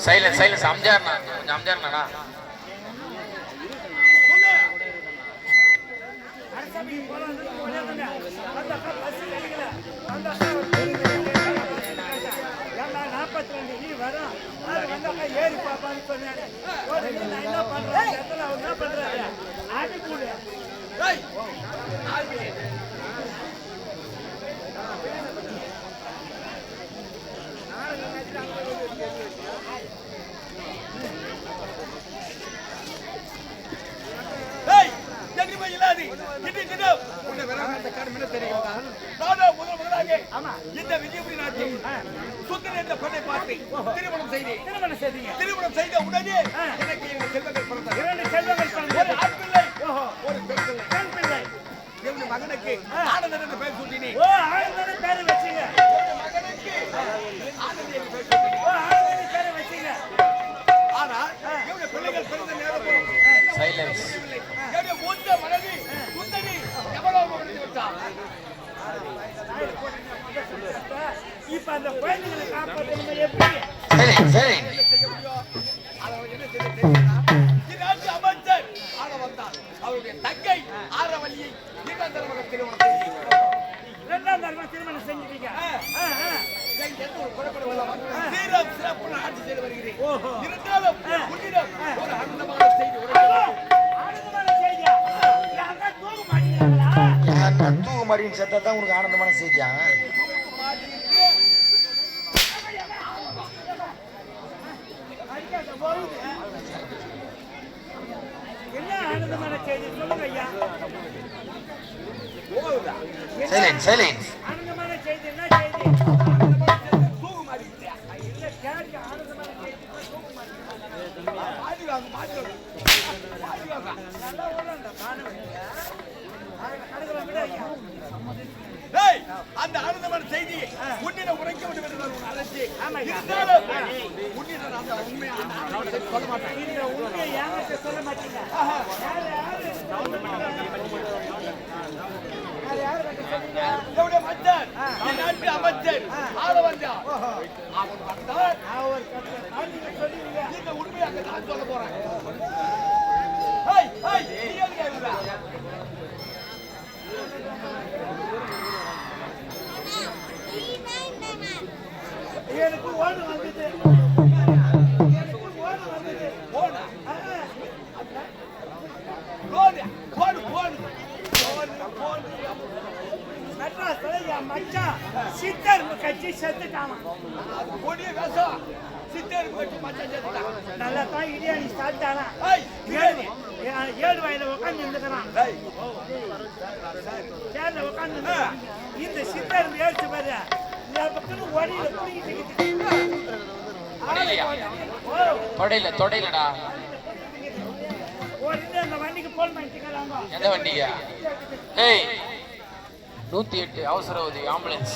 Silence silence அம்ஜார்ண்ணா கொஞ்சம் அம்ஜார்ண்ணா ஏறி பாப்பான்னு சொன்னாரு. என்ன பண்றேன் என்ன பண்றாரு ஆடி கூட இந்த விஜயபுரி நாட்டில் சுந்தர என்ற பெண்ணை பார்த்து திருமணம் செய்த உடனே எனக்கு செல்வங்கள் பிறந்தார். ஒரு ஆண் பிள்ளை ஒரு பெண் பிள்ளை. என்னுடைய மகனுக்கு ஆனந்தன் என்று பெயர் சூட்டினேன். ஆனந்தன் பேரை வச்சீங்க. மகனுக்கு ஆனந்தன் என்று பெயர் சூட்டினேன். ஆனந்தன் பேரை வச்சீங்க. ஆனால் என்னுடைய பிள்ளைகள் பிறந்த நேரத்தில் சைலன்ஸ் என்னுடைய மூத்த மனைவி சுந்தரி எவ்வளவு முடிந்து விட்டார். இப்ப அந்த குழந்தைகளை காப்பாற்ற எப்படி சரி அமைச்சர் ஆள வந்தார். அவருடைய தங்கை ஆரவல்லியை இரண்டாம் தரமாக திருமணம் செஞ்சுட்டீங்க. ஒரு குழப்பம் சீரம் சிறப்பு ஆட்சி செய்து வருகிறேன். இருந்தாலும் உன்னிடம் ஒரு ஆனந்தமான செய்தி தூக்கு மாட்டின்னு செத்தா தான் உனக்கு ஆனந்தமான செய்தியா? என்ன ஆனந்தமான செய்தி சொல்லுங்க ஐயா. ஆனந்தமான செய்தி என்ன செய்தி? தூக்கு மாட்டிக்கிட்டியா? இல்ல கேட்க ஆனந்தமான செய்தி தூக்கு மாட்டிக்கிட்டியா? நல்லா ஓடണ്ട அந்த ஆனந்தமான செய்தி உன்னிடம் உரைக்க வேண்டும் என்று அழைச்சி இருந்தாலும் உன்னிடம் அந்த உண்மையை சொல்ல மாட்டேன். இந்த உண்மையை யார்கிட்ட சொல்ல மாட்டீங்க? அமைச்சர் ஆள வந்தா அவன் வந்தார். இந்த உண்மையை அங்க நான் சொல்ல போறேன். எனக்கு ஓடு வந்தது. சித்தர் கட்சி செத்துட்டான். நல்லா தான் இடியாணி சாப்பிட்டானா? 7 வயதுல உட்காந்து இருந்துக்கிறான். சேர்ல உட்காந்து இந்த சித்தர் ஏற்று பாரு தொடையிலடா. வண்டிக்கு போன் பண்ணிட்டீங்க. எந்த வண்டிங்க? 108 அவசர உதவி ஆம்புலன்ஸ்.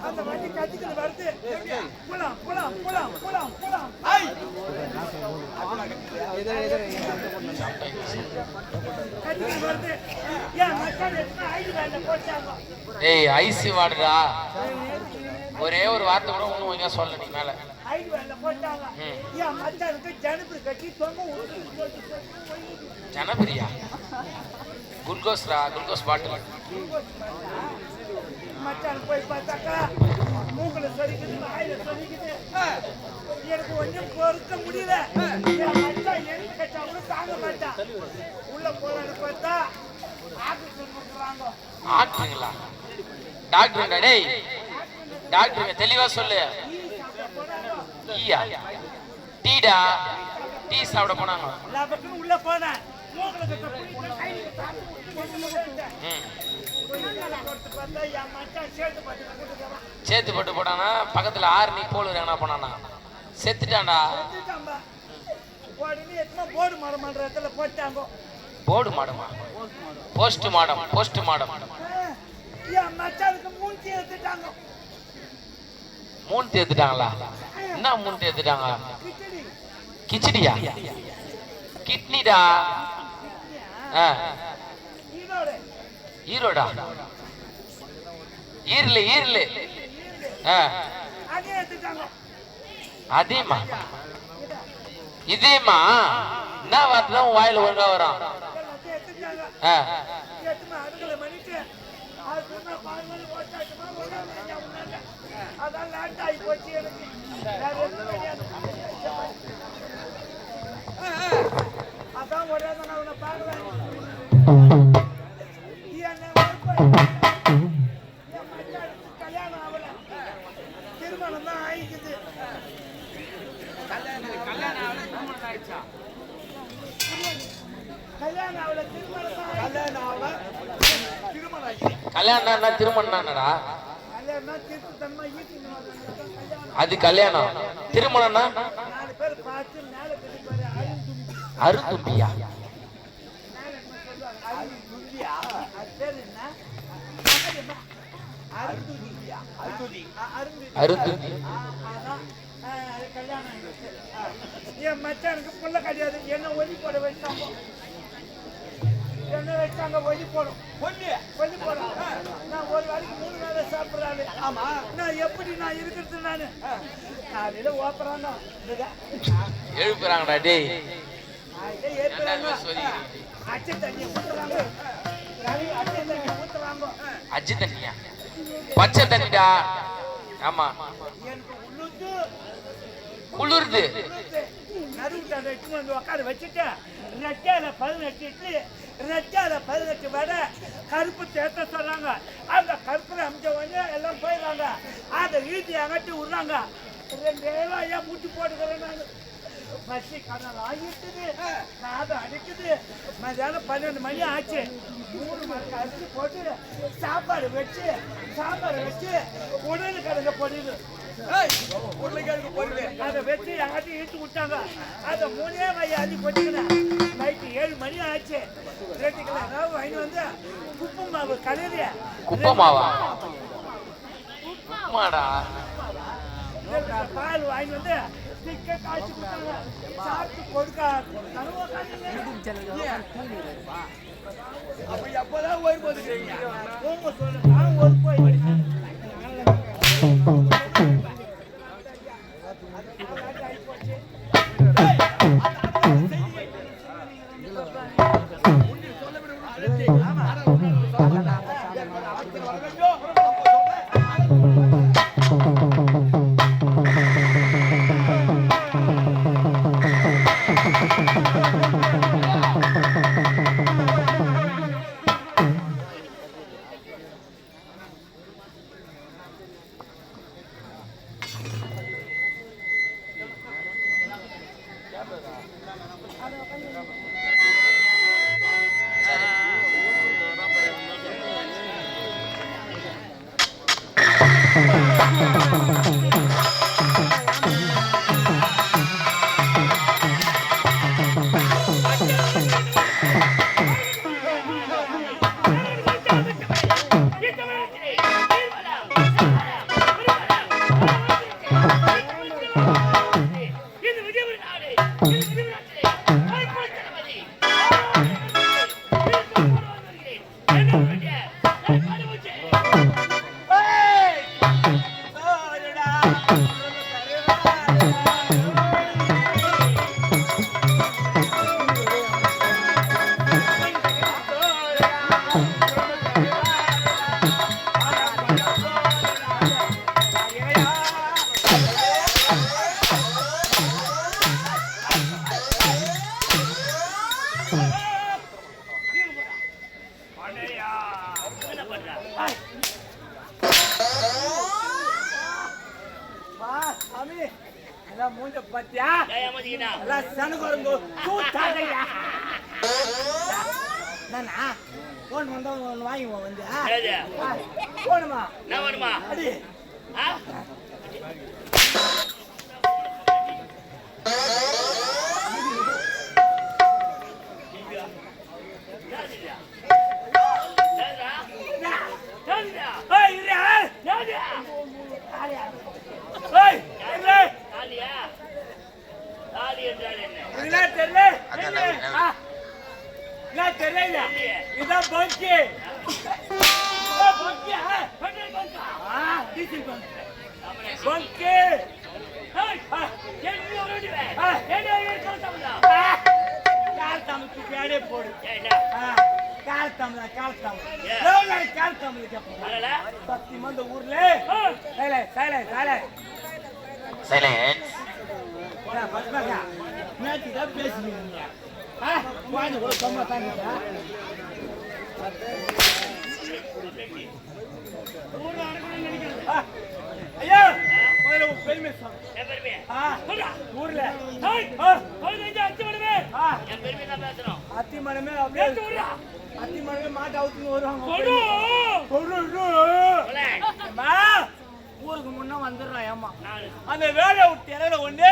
அந்த வண்டி கத்திக்கிட்டு வருது. போலாம் போலாம் போலாம் போலாம் போலாம். கத்திக்கிட்டு வருது. ஏன் மச்சான் எத்தனை ஐடி வேலை போட்டாங்க? ஐசி வாடுடா. ஒரே ஒரு வார்த்தை கூட ஒண்ணு ஒழுங்கா சொல்ல நீ மேல. ஐடி வேலை போட்டாங்க. ஏன் மச்சானுக்கு ஜனபரி கட்டி தொங்க ஜனபரியா? குளுக்கோஸ்ரா, குளுக்கோஸ் பாட்டில். மச்சான் போய் பார்த்தாக்கா மூக்கல சொரிக்குது, வாயில சொரிக்குது. எனக்கு ஒன்றும் பொறுக்க முடியல. என் மச்சான் எழுந்து கட்டா கூட தாங்க மாட்டான். உள்ள போறான்னு பார்த்தா ஆக்சிஜன் கொடுக்குறாங்க. ஆக்சிஜன்களா? டாக்டருங்க டேய், டாக்டருங்க தெளிவா சொல்லு. ஈயா டீடா, டீ சாப்பிட போனாங்க. லாபத்துக்கு உள்ள போனேன். மூக்கல கட்ட புடிச்சு கையில தாத்து சேத்து போட்டு போட்டானா? பக்கத்துல 6 நீ போல் என்ன போனானா? செத்துட்டான்டா. போர்டு மாடமா? போஸ்ட் மாடம். போஸ்ட் மாடம். மூணு தேத்துட்டாங்களா? என்ன மூணு தேத்துட்டாங்க? கிச்சடியா? கிட்னிடா. ஈரோடா? ஈரலு அதே எடுத்துட்டாங்க. அதேமா இதேமா என்ன வார்த்தை தான் உன் வாயில ஒழுங்கா வரும்? எல்லாத்தையும் எடுத்துட்டாங்க. ஆ, எடுத்துமா அடுக்கலை பண்ணிட்டு அது சொன்னா 4 மணி போட்டாச்சுமா ஒரே மணி அவனால. அதான் லேட் ஆகி போச்சு எனக்கு. வேற எதுவும் கிடையாது. அதான் ஒரே தான் அவனை பார்க்கல. என்ன என் மச்சானுக்கு கல்யாணம் ஆகல. திருமணம் தான் ஆயிக்குது. கல்யாணம் ஆகல திருமணம் தான் கல்யாணம் ஆகல திருமணம் ஆகி கல்யாணம் திருமணம்டா. கல்யாணம் தீர்த்து தன்மை ஈட்டின்னு கல்யாணம். அது கல்யாணம். திருமணம்னா 4 பேர் பார்த்து மேலே பெரிய அருந்தும்பியா? மேலே என்ன சொல்லுவாங்க? அருந்தும்பியா? அது பேர் என்ன? அருந்தும்பியா? அருந்தும்பி. அதான் கல்யாணம் ஆயிடுச்சு. என் மச்சானுக்கு புள்ள கிடையாது. என்ன ஒலி போட வச்சாங்க. என்ன வச்சாங்க ஒலி போடும். ஒலி போடும். நான் ஒரு வேலைக்கு 3 வேலை சாப்பிட்றாரு. ஆமா நான் எப்படி நான் இருக்கிறது? நானு காலையில ஓப்பறாங்க எழுப்புறாங்கடா டேய். ஏற்படுறாங்க. அச்சை தண்ணியை ஊத்துறாங்க. அச்சை தண்ணியை ஊத்துறாங்க. அஜி தண்ணியா? பச்சை தண்ணிடா. ஆமா எனக்கு உள்ளுந்து குளிருது. நடுவுட்டாங்க எடுத்துன்னு வந்து உட்கார வச்சுட்டு ரெட்டால 18 இட்லி, ரெட்டால 18 வடை, கருப்பு தேத்த சொல்றாங்க. அந்த கருப்புல அமிச்ச உடனே எல்லாம் போயிடுறாங்க. அதை ஈட்டி அகட்டி விடுறாங்க. 2 ஐயா மூட்டி போட்டுக்கிறேன் நான். பசி கடல் ஆகிட்டுது. காது அடிக்குது. மதியானம் 12 மணி ஆச்சு. 3 மணிக்கு அரிசி போட்டு சாப்பாடு வச்சு உடனே கிடங்க பொடியுது. அதை வச்சு யார்ட்டையும் இழுத்து விட்டாங்க. அதை 3 வகை அள்ளி கொட்டிக்கிறேன். நைட்டு 7 மணி ஆச்சு. 2 கிலோ ரவை வாங்கி வந்து உப்பு மாவு கலரி குப்பமாவா? உப்புமாடா. பால் வாங்கி வந்து காய்ச்சி கொடுத்தாங்க. சாப்பிட்டு கொடுக்க அப்பதான் ஓய்வு சொல்லு. நான் ஒரு போய் மூஞ்ச பாத்தியா? எல்லாம் சனுகுரங்கு கூத்தாதையா. நானா போன் வந்தா ஒன்று வாங்கி வந்து போணுமா? நான் வேணுமா? அடி இதான் பங்கி. டீசல் பங்கு காலத்தமிழ் போடு காலத்தமிழ் காலத்தமிழ் சத்தியமா இந்த ஊர்ல நேற்றுதான் பேசுவீங்க கூட சொன்னா தாங்க ஐயா முதல்ல உன் பெருமை ஊர்ல அத்திமரமே அத்திமரமே மாட்டு அவுத்துன்னு வருவாங்க ஊருக்கு முன்ன வந்துடுறான் ஏமா அந்த வேலை விட்டு இறல ஒண்ணு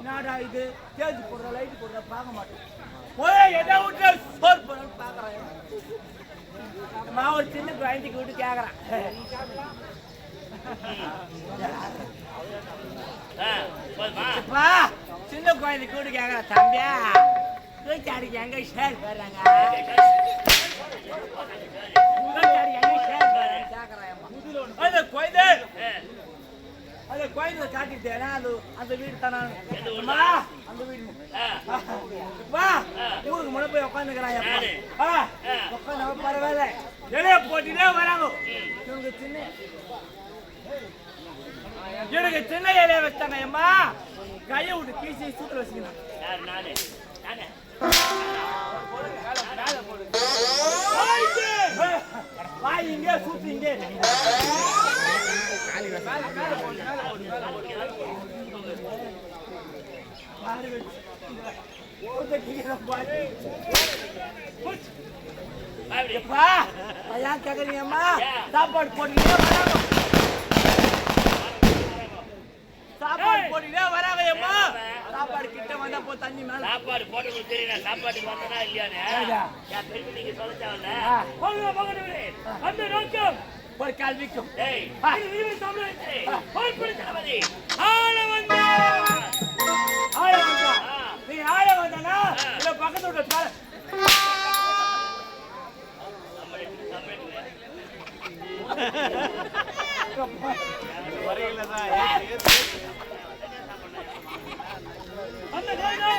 நாடா இது தேஜ் போடுற லைட் போடுற பார்க்க மாட்டேன் எதை விட்டு சோறு போடணும்னு பாக்குறேன் ஒரு சின்ன குழந்தைக்கு விட்டு கேக்குறான் சின்ன குழந்தைக்கு விட்டு கேக்குறான் தம்பியா தூச்சாடிக்கு எங்க ஷேர் போடுறாங்க அந்த குழந்தை காட்டிட்டேன் அந்த வீடு தானே அந்த வீடு வா ஊருக்கு முன்ன போய் உட்காந்துக்கிறான் உட்காந்து பரவாயில்ல வெளியே போட்டுட்டே வராங்க எனக்கு சின்ன இலைய வச்சாங்க அம்மா கையை விட்டு பீசி சூத்துல வச்சுக்கணும் வாயிங்க சூத்துங்க கேக்குறீங்கம்மா சாப்பாடு போட்டீங்க சாப்பாடு போட்டீங்க வராங்க அம்மா சாப்பாடு கிட்ட வந்தா போ தண்ணி மேல சாப்பாடு போட்டு தெரியல சாப்பாட்டுக்கு வந்தனா இல்லையானே யா பெருமை நீங்க சொல்லச்சாவல அந்த நோக்கம் ஒரு கல்விக்கும் ஏய் இது தமிழே போய் புடி தரவதி ஆள வந்தா நீ ஆள வந்தனா இல்ல பக்கத்துல உள்ள கால வரையிலதா அந்த கைனா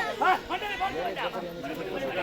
மண்டல பாத்து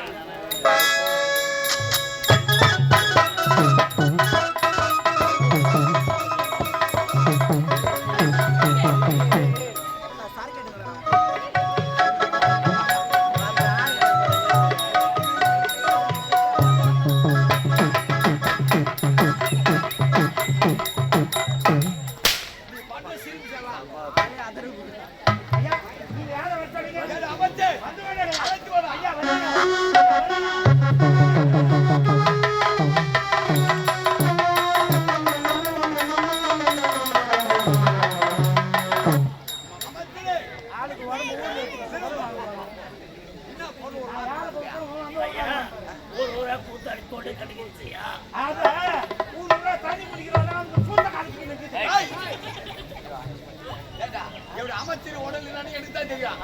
அமைச்சர் உடல் எனக்கு தான் தெரியும்.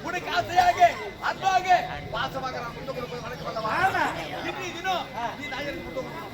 உனக்கு ஆசையாக அன்பாக பாசமாக நான் முட்டை கொடுப்பது வணக்கம் அல்லவா? இன்றைய தினம் நீ நாயருக்கு முட்டை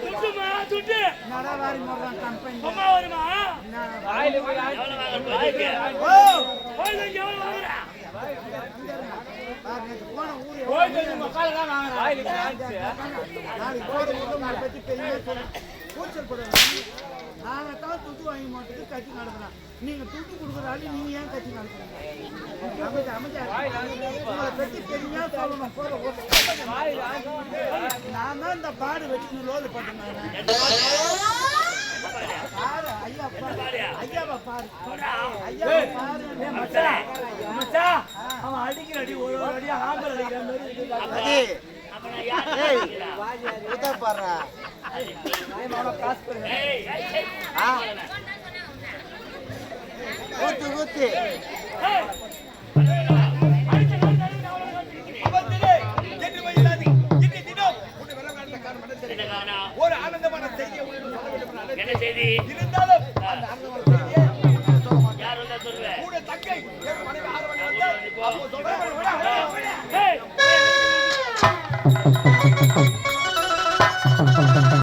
துட்டுமா துட்டு நடவாரி முறான் கம்பெனி அம்மா வருமா ஓ கோயில் எவ்வளவு வாங்குறா போன ஊரு கோயில் மக்கால தான் வாங்குறா நாளைக்கு போற ஊர்ல பத்தி பெரிய கூச்சல் போடுறாங்க நாங்க தான் துட்டு வாங்கி மாட்டுக்கு கட்சி நடத்துறோம் நீங்க துட்டு கொடுக்குறாரு நீங்க ஏன் கட்சி நடத்துறீங்க உங்களை பத்தி பெரிய சொல்லணும் போற நான் தான் இந்த பாடு வச்சு லோடு போட்டேன் பாரு ஐயா பாரு ஐயாவா பாரு ஐயா பாரு மச்சான் அவன் அடிக்கிற அடி ஒரு அடி ஆம்பல் அடிக்கிற மாதிரி ஒரு ஆனந்தமான செய்தியை உங்களுக்கு சொல்ல வேண்டும் என்று என்ன செய்தி இருந்தாலும் அந்த ஆனந்தமான செய்தியை யார் வந்தா சொல்லுவேன் கூட தங்கை என் மனைவி ஆரவணி வந்து அப்போ சொல்றேன் ஏய்